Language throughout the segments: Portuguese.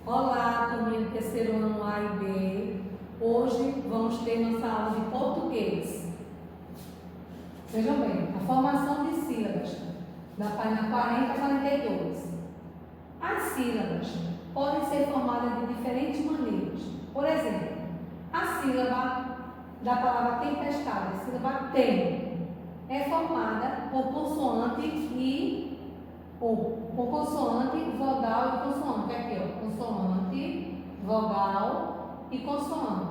Olá, turminha do terceiro ano A e B. Hoje vamos ter nossa aula de português. Vejam bem, a formação de sílabas, da página 40 a 42. As sílabas podem ser formadas de diferentes maneiras. Por exemplo, a sílaba da palavra tempestade, a sílaba tem, é formada por consoante por consoante, vogal e consoante. Aqui, ó, consoante, vogal e consoante.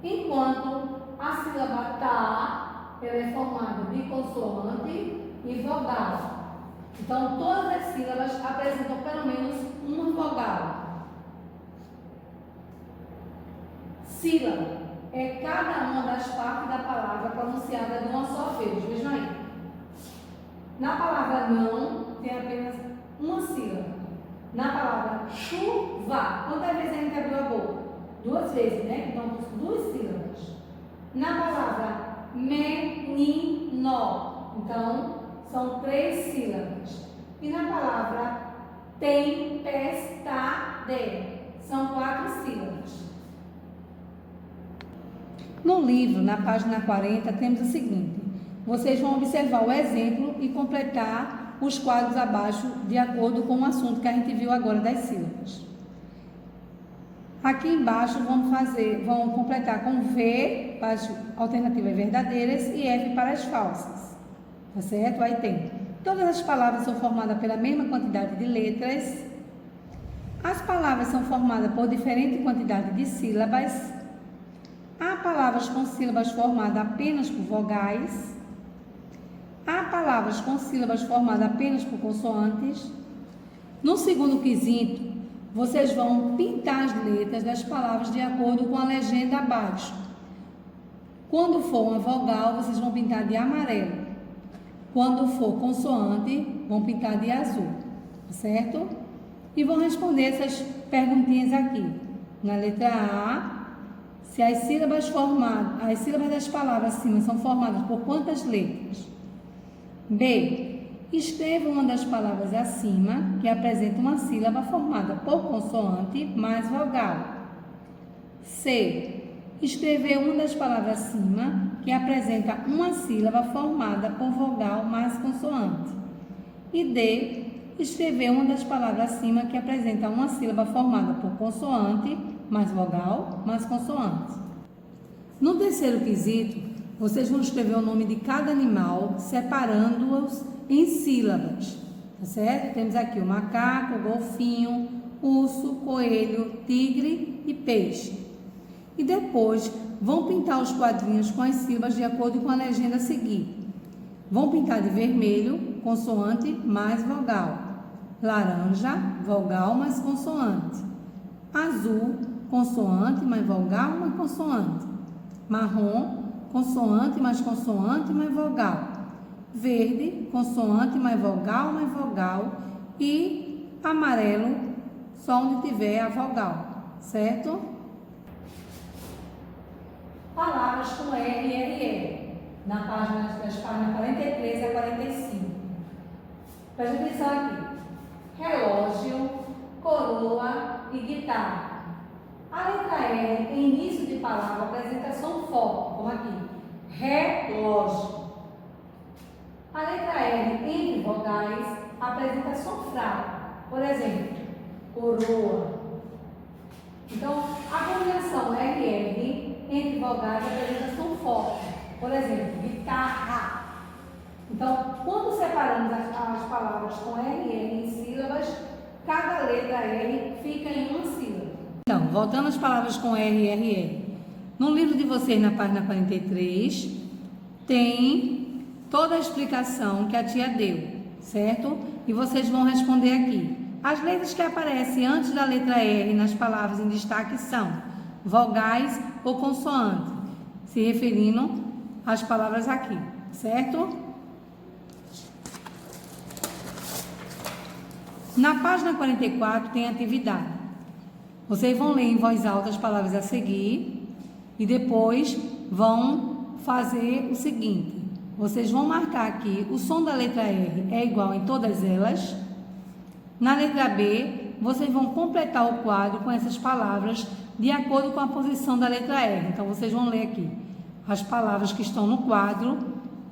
Enquanto a sílaba tá, ela é formada de consoante e vogal. Então, todas as sílabas apresentam pelo menos uma vogal. Sílaba é cada uma das partes da palavra pronunciada de uma só vez. Vejam aí. Na palavra não, tem apenas uma sílaba. Na palavra chuva, quantas vezes a gente abriu a boca? 2 vezes, né? Então, 2 sílabas. Na palavra menino, então, são 3 sílabas. E na palavra tempestade, são 4 sílabas. No livro, na página 40, temos o seguinte. Vocês vão observar o exemplo e completar os quadros abaixo de acordo com o assunto que a gente viu agora das sílabas. Aqui embaixo vão completar com V para as alternativas verdadeiras e F para as falsas. Tá certo? Aí tem. Todas as palavras são formadas pela mesma quantidade de letras. As palavras são formadas por diferente quantidade de sílabas. Há palavras com sílabas formadas apenas por vogais. Há palavras com sílabas formadas apenas por consoantes. No segundo quesito, vocês vão pintar as letras das palavras de acordo com a legenda abaixo. Quando for uma vogal, vocês vão pintar de amarelo. Quando for consoante, vão pintar de azul, certo? E vão responder essas perguntinhas aqui. Na letra A, se as sílabas das palavras acima são formadas por quantas letras? B. Escreva uma das palavras acima que apresenta uma sílaba formada por consoante mais vogal. C. Escrever uma das palavras acima que apresenta uma sílaba formada por vogal mais consoante. E D. Escrever uma das palavras acima que apresenta uma sílaba formada por consoante mais vogal mais consoante. No terceiro quesito, vocês vão escrever o nome de cada animal, separando-os em sílabas, tá certo? Temos aqui o macaco, o golfinho, urso, coelho, tigre e peixe. E depois vão pintar os quadrinhos com as sílabas de acordo com a legenda a seguir. Vão pintar de vermelho, consoante mais vogal. Laranja, vogal mais consoante. Azul, consoante mais vogal mais consoante. Marrom, consoante mais vogal. Verde, consoante mais vogal e amarelo, só onde tiver a vogal, certo? Palavras com R e RE, das páginas 43 a 45. Preste atenção aqui. Relógio, coroa e guitarra. A letra R, em início de palavra, apresenta som forte, como aqui. Relógio. A letra R, entre vogais, apresenta som fraco. Por exemplo, coroa. Então, a combinação RR, entre vogais, apresenta som forte. Por exemplo, guitarra. Então, quando separamos as palavras com RR em sílabas, cada letra R fica em uma sílaba. Então, voltando às palavras com R e RE. No livro de vocês, na página 43, tem toda a explicação que a tia deu, certo? E vocês vão responder aqui. As letras que aparecem antes da letra R nas palavras em destaque são vogais ou consoante, se referindo às palavras aqui, certo? Na página 44 tem atividade. Vocês vão ler em voz alta as palavras a seguir e depois vão fazer o seguinte. Vocês vão marcar aqui o som da letra R é igual em todas elas. Na letra B, vocês vão completar o quadro com essas palavras de acordo com a posição da letra R. Então, vocês vão ler aqui as palavras que estão no quadro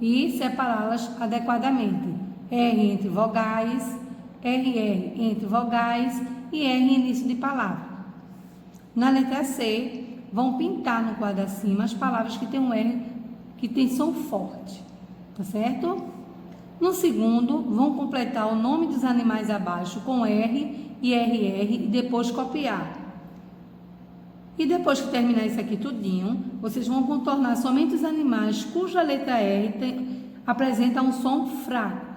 e separá-las adequadamente. R entre vogais, RR entre vogais e R início de palavra. Na letra C, vão pintar no quadro acima as palavras que tem um R que tem som forte, tá certo? No segundo, vão completar o nome dos animais abaixo com R e RR e depois copiar. E depois que terminar isso aqui tudinho, vocês vão contornar somente os animais cuja letra R apresenta um som fraco.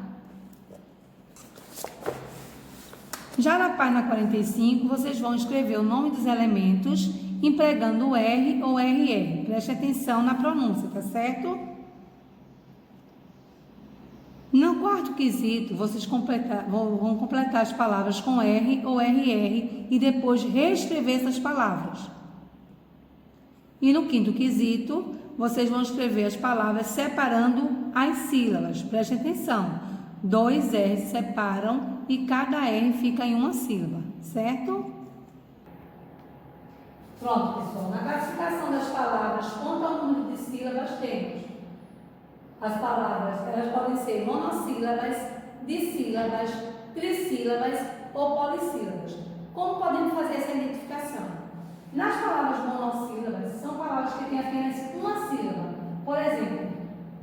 Já na página 45, vocês vão escrever o nome dos elementos empregando o R ou RR. Preste atenção na pronúncia, tá certo? No quarto quesito, vocês vão completar as palavras com R ou RR e depois reescrever essas palavras. E no quinto quesito, vocês vão escrever as palavras separando as sílabas. Preste atenção. 2 R se separam e cada R fica em uma sílaba, certo? Pronto, pessoal. Na classificação das palavras quanto ao número de sílabas temos as palavras, elas podem ser monossílabas, dissílabas, trissílabas ou polissílabas. Como podemos fazer essa identificação? Nas palavras monossílabas, são palavras que têm apenas uma sílaba. Por exemplo,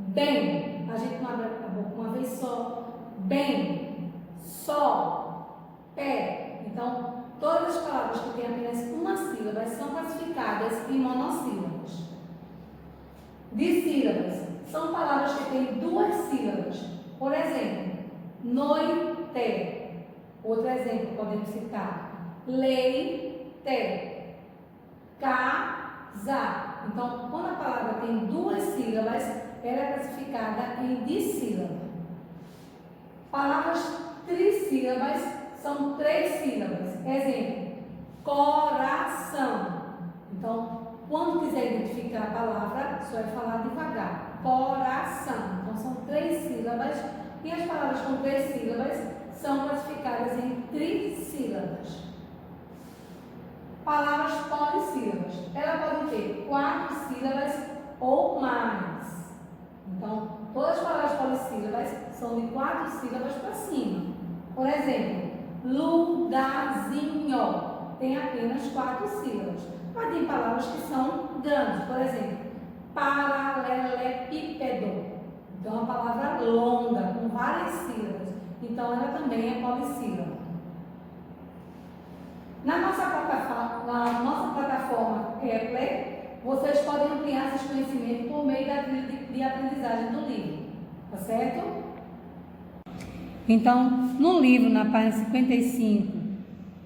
bem, a gente não abre a boca uma vez só. Bem, só, pé. Então, todas as palavras que têm apenas uma sílaba são classificadas em monossílabas. Dissílabas são palavras que têm 2 sílabas. Por exemplo, noite. Outro exemplo podemos citar: leite, casa. Então, quando a palavra tem 2 sílabas, ela é classificada em dissílaba. Palavras trissílabas são 3 sílabas. Exemplo: coração. Então, quando quiser identificar a palavra, só é falar devagar. Coração. Então, são 3 sílabas e as palavras com 3 sílabas são classificadas em trissílabas. Palavras polissílabas. Elas podem ter 4 sílabas ou mais. Então, todas as palavras polissílabas são de 4 sílabas para cima. Por exemplo, lugarzinho tem apenas 4 sílabas. Mas tem palavras que são grandes. Por exemplo, paralelepípedo. Então, é uma palavra longa, com várias sílabas. Então, ela também é polissílaba. Na nossa plataforma Kepler, vocês podem ampliar seus conhecimentos por meio da trilha de aprendizagem do livro. Tá certo? Então, no livro, na página 55,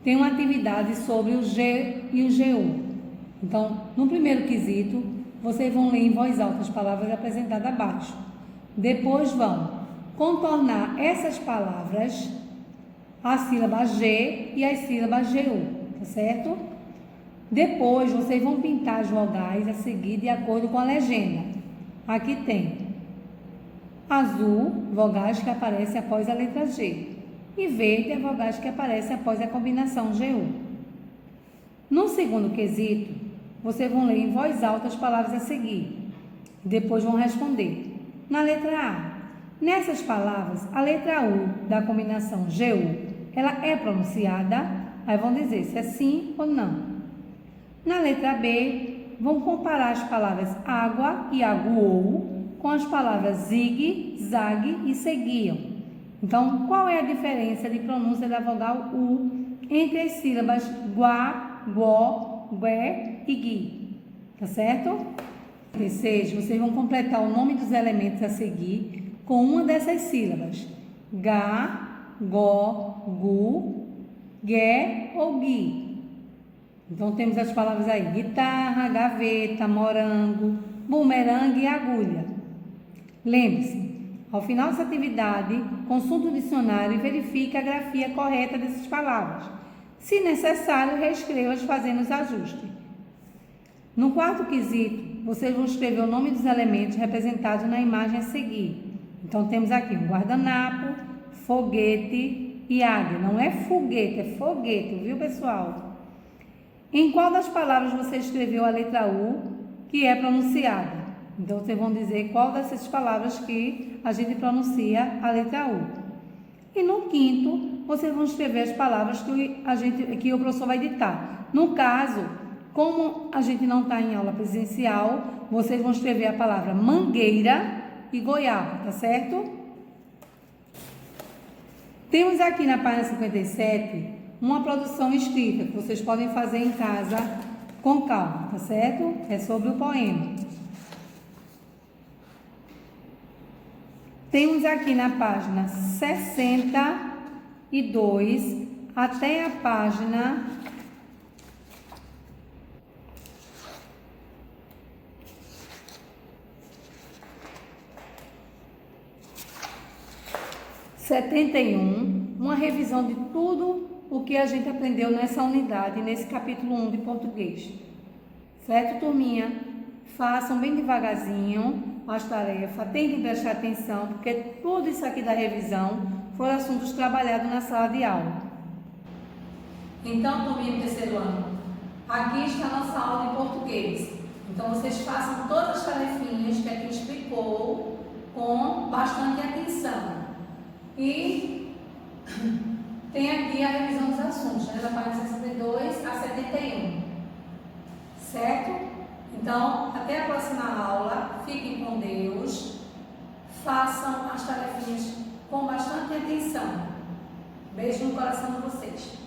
tem uma atividade sobre o G e o GU. Então, no primeiro quesito, vocês vão ler em voz alta as palavras apresentadas abaixo. Depois vão contornar essas palavras, a sílaba G e as sílabas GU, tá certo? Depois, vocês vão pintar as vogais a seguir de acordo com a legenda. Aqui tem azul, vogais que aparecem após a letra G, e verde, vogais que aparecem após a combinação GU. No segundo quesito, vocês vão ler em voz alta as palavras a seguir. Depois vão responder. Na letra A, nessas palavras, a letra U da combinação GU, ela é pronunciada? Aí vão dizer se é sim ou não. Na letra B, vão comparar as palavras água e aguou com as palavras zigue, zague e seguiam. Então, qual é a diferença de pronúncia da vogal U entre as sílabas guá, guó, gué e gui? Tá certo? Terceiro, vocês vão completar o nome dos elementos a seguir com uma dessas sílabas. Gá, gó, gu, gué ou gui. Então, temos as palavras aí: guitarra, gaveta, morango, bumerangue e agulha. Lembre-se, ao final dessa atividade, consulte o dicionário e verifique a grafia correta dessas palavras. Se necessário, reescreva-as fazendo os ajustes. No quarto quesito, vocês vão escrever o nome dos elementos representados na imagem a seguir. Então, temos aqui um guardanapo, foguete, e águia. Não é foguete, é foguete, viu, pessoal? Em qual das palavras você escreveu a letra U que é pronunciada? Então, vocês vão dizer qual dessas palavras que a gente pronuncia a letra U. E no quinto, vocês vão escrever as palavras que o professor vai ditar. No caso, como a gente não está em aula presencial, vocês vão escrever a palavra mangueira e goiaba, tá certo? Temos aqui na página 57 uma produção escrita que vocês podem fazer em casa com calma, tá certo? É sobre o poema. Temos aqui na página 62 até a página 71, uma revisão de tudo o que a gente aprendeu nessa unidade, nesse capítulo 1 de português. Certo, turminha? Façam bem devagarzinho as tarefas, tentem prestar atenção, porque tudo isso aqui da revisão foram assuntos trabalhados na sala de aula. Então, turminha do terceiro ano, aqui está a nossa aula de português. Então, vocês façam todas as tarefinhas que aqui explicou com bastante atenção. E tem aqui a revisão dos assuntos, né, da página 62 a 71. Certo? Então, até a próxima aula. Fiquem com Deus. Façam as tarefinhas com bastante atenção. Beijo no coração de vocês.